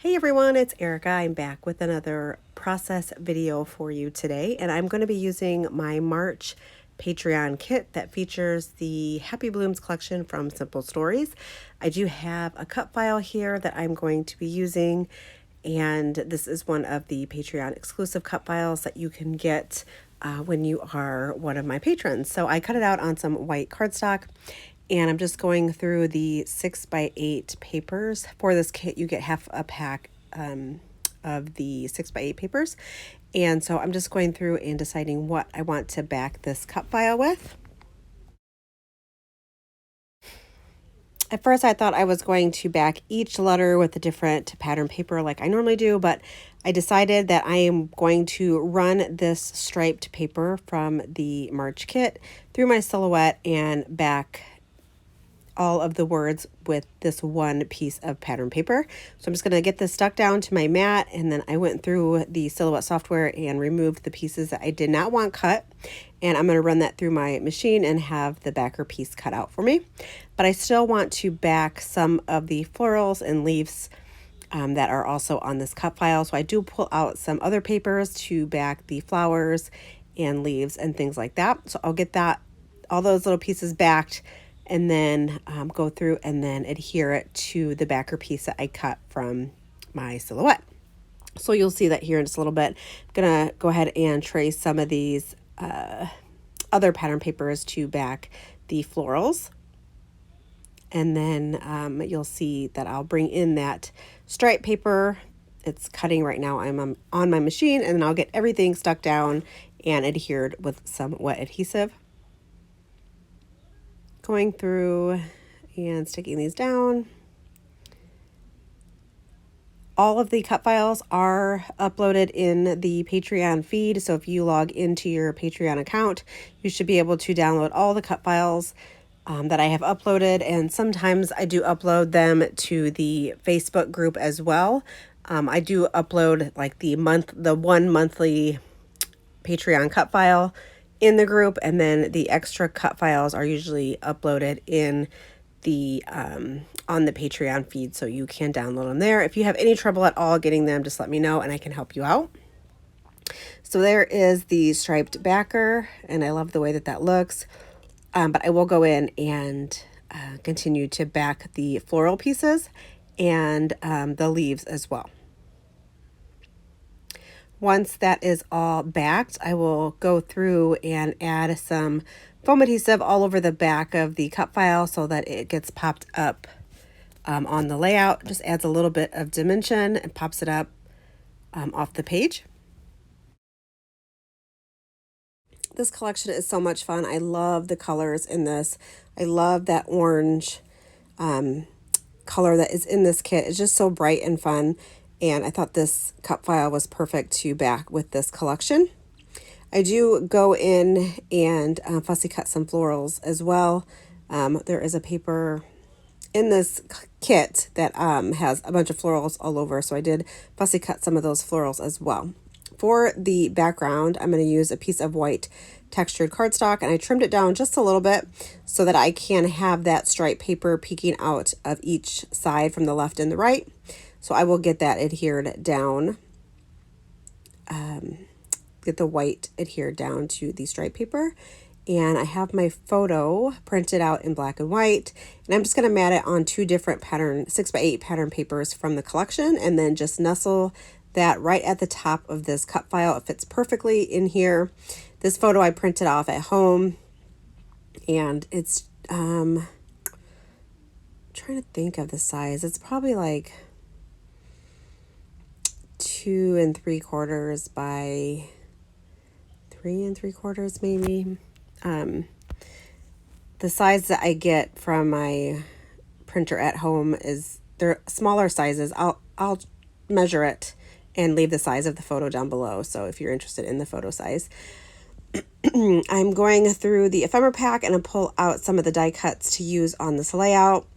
Hey everyone, it's Erica. I'm back with another process video for you today, and I'm going to be using my March Patreon kit that features the Happy Blooms collection from Simple Stories. I do have a cut file here that I'm going to be using, and this is one of the Patreon exclusive cut files that you can get when you are one of my patrons. So I cut it out on some white cardstock, and I'm just going through the 6x8 papers. For this kit, you get half a pack of the 6x8 papers. And so I'm just going through and deciding what I want to back this cut file with. At first, I thought I was going to back each letter with a different pattern paper like I normally do, but I decided that I am going to run this striped paper from the March kit through my silhouette and back all of the words with this one piece of pattern paper. So I'm just going to get this stuck down to my mat, and then I went through the Silhouette software and removed the pieces that I did not want cut, and I'm going to run that through my machine and have the backer piece cut out for me. But I still want to back some of the florals and leaves that are also on this cut file. So I do pull out some other papers to back the flowers and leaves and things like that. So I'll get all those little pieces backed, and then go through and then adhere it to the backer piece that I cut from my silhouette. So you'll see that here in just a little bit. I'm gonna go ahead and trace some of these other pattern papers to back the florals. And then you'll see that I'll bring in that stripe paper. It's cutting right now. I'm on my machine, and then I'll get everything stuck down and adhered with some wet adhesive. Going through and sticking these down. All of the cut files are uploaded in the Patreon feed, so if you log into your Patreon account, you should be able to download all the cut files that I have uploaded, and sometimes I do upload them to the Facebook group as well. I do upload like the one monthly Patreon cut file in the group, and then the extra cut files are usually uploaded in the on the Patreon feed, so you can download them there. If you have any trouble at all getting them, just let me know and I can help you out. So there is the striped backer, and I love the way that looks. But I will go in and continue to back the floral pieces and the leaves as well. Once that is all backed, I will go through and add some foam adhesive all over the back of the cut file so that it gets popped up on the layout. Just adds a little bit of dimension and pops it up off the page. This collection is so much fun. I love the colors in this. I love that orange color that is in this kit. It's just so bright and fun. And I thought this cut file was perfect to back with this collection. I do go in and fussy cut some florals as well. There is a paper in this kit that has a bunch of florals all over, so I did fussy cut some of those florals as well. For the background, I'm going to use a piece of white textured cardstock, and I trimmed it down just a little bit so that I can have that stripe paper peeking out of each side from the left and the right. So I will get that adhered down, get the white adhered down to the stripe paper. And I have my photo printed out in black and white, and I'm just going to mat it on two different 6x8 pattern papers from the collection, and then just nestle that right at the top of this cut file. It fits perfectly in here. This photo I printed off at home, and it's trying to think of the size. It's probably like 2 3/4 by 3 3/4 maybe. The size that I get from my printer at home they're smaller sizes. I'll measure it and leave the size of the photo down below, so if you're interested in the photo size. I'm going through the ephemera pack and I pull out some of the die cuts to use on this layout,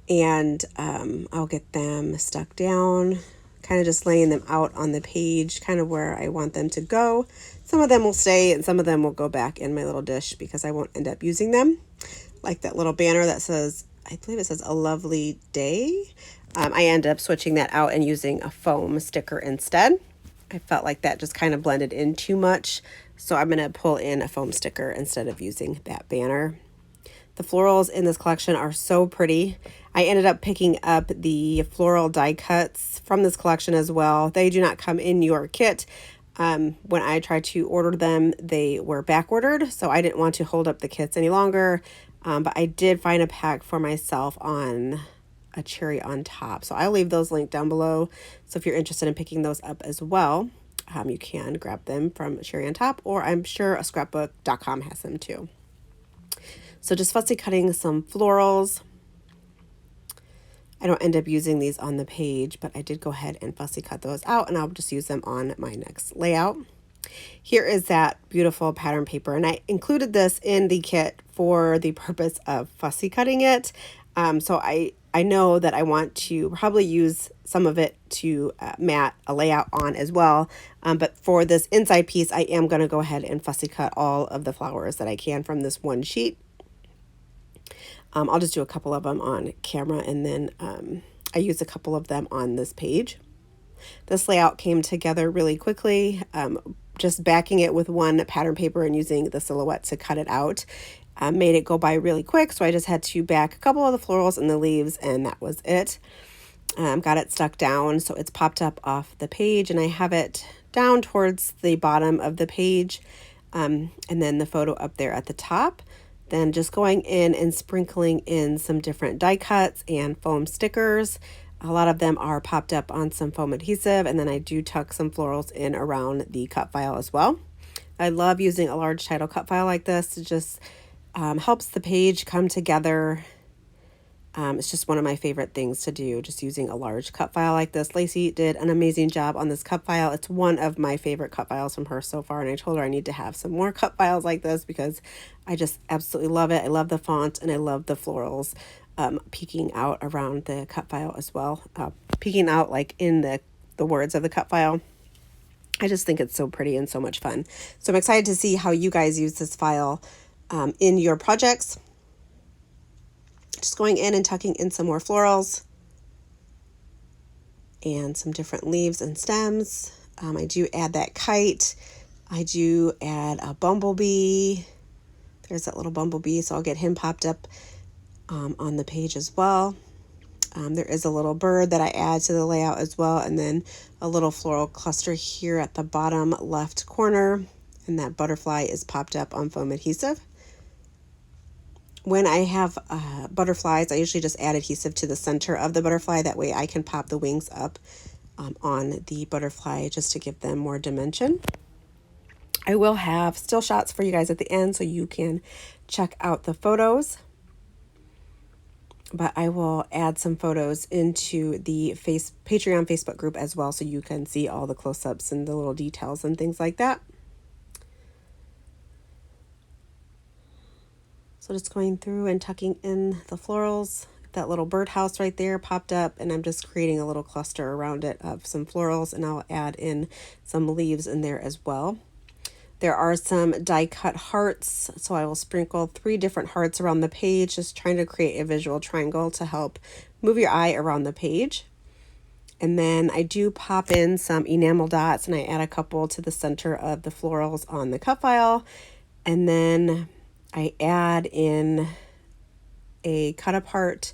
and I'll get them stuck down, kind of just laying them out on the page, kind of where I want them to go. Some of them will stay and some of them will go back in my little dish because I won't end up using them. Like that little banner that says I believe it says a lovely day. I ended up switching that out and using a foam sticker instead. I felt like that just kind of blended in too much. So I'm going to pull in a foam sticker instead of using that banner. The florals in this collection are so pretty. I ended up picking up the floral die cuts from this collection as well. They do not come in your kit. When I tried to order them, they were back ordered, so I didn't want to hold up the kits any longer. But I did find a pack for myself on a cherry on top. So I'll leave those linked down below. So if you're interested in picking those up as well, you can grab them from Cherry on Top, or I'm sure scrapbook.com has them too. So just fussy cutting some florals. I don't end up using these on the page, but I did go ahead and fussy cut those out, and I'll just use them on my next layout. Here is that beautiful pattern paper, and I included this in the kit for the purpose of fussy cutting it. So I know that I want to probably use some of it to mat a layout on as well. But for this inside piece, I am going to go ahead and fussy cut all of the flowers that I can from this one sheet. I'll just do a couple of them on camera, and then I use a couple of them on this page. This layout came together really quickly. Just backing it with one pattern paper and using the silhouette to cut it out made it go by really quick. So I just had to back a couple of the florals and the leaves, and that was it. Got it stuck down so it's popped up off the page, and I have it down towards the bottom of the page, and then the photo up there at the top. Then just going in and sprinkling in some different die cuts and foam stickers. A lot of them are popped up on some foam adhesive, and then I do tuck some florals in around the cut file as well. I love using a large title cut file like this. It just helps the page come together. It's just one of my favorite things to do, just using a large cut file like this. Lacey did an amazing job on this cut file. It's one of my favorite cut files from her so far, and I told her I need to have some more cut files like this because I just absolutely love it. I love the font, and I love the florals peeking out around the cut file as well, peeking out like in the words of the cut file. I just think it's so pretty and so much fun. So I'm excited to see how you guys use this file in your projects. Just going in and tucking in some more florals and some different leaves and stems. I do add that kite. I do add a bumblebee. There's that little bumblebee, so I'll get him popped up on the page as well. There is a little bird that I add to the layout as well, and then a little floral cluster here at the bottom left corner, and that butterfly is popped up on foam adhesive. When I have butterflies, I usually just add adhesive to the center of the butterfly. That way I can pop the wings up on the butterfly just to give them more dimension. I will have still shots for you guys at the end so you can check out the photos. But I will add some photos into the Patreon Facebook group as well so you can see all the close-ups and the little details and things like that. So just going through and tucking in the florals. That little birdhouse right there popped up, and I'm just creating a little cluster around it of some florals, and I'll add in some leaves in there as well. There are some die cut hearts, so I will sprinkle 3 different hearts around the page, just trying to create a visual triangle to help move your eye around the page. And then I do pop in some enamel dots, and I add a couple to the center of the florals on the cut file. And then I add in a cut apart.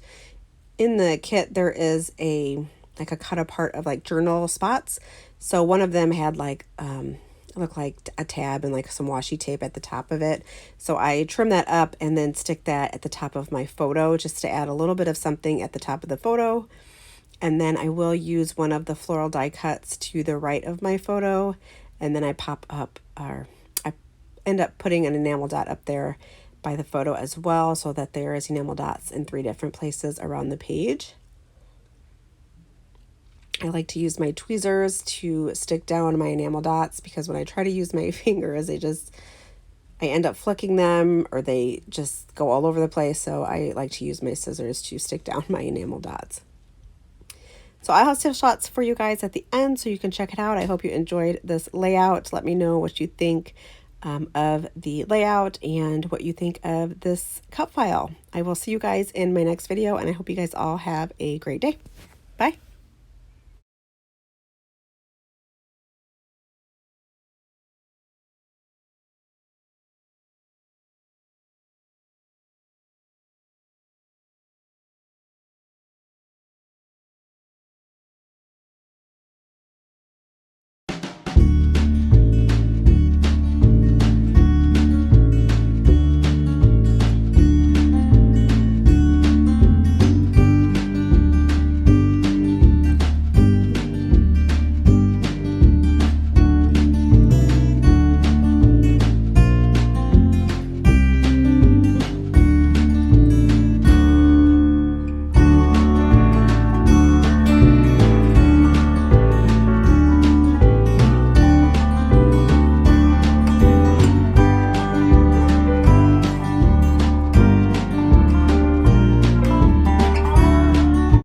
In the kit, there is a cut apart of like journal spots. So one of them had like it looked like a tab and like some washi tape at the top of it. So I trim that up and then stick that at the top of my photo just to add a little bit of something at the top of the photo. And then I will use one of the floral die cuts to the right of my photo, and then I pop up, or I end up putting an enamel dot up there by the photo as well, so that there is enamel dots in 3 different places around the page. I like to use my tweezers to stick down my enamel dots, because when I try to use my fingers, I end up flicking them, or they just go all over the place. So I like to use my scissors to stick down my enamel dots. So I'll have still shots for you guys at the end so you can check it out. I hope you enjoyed this layout. Let me know what you think of the layout and what you think of this cut file. I will see you guys in my next video, and I hope you guys all have a great day. Bye.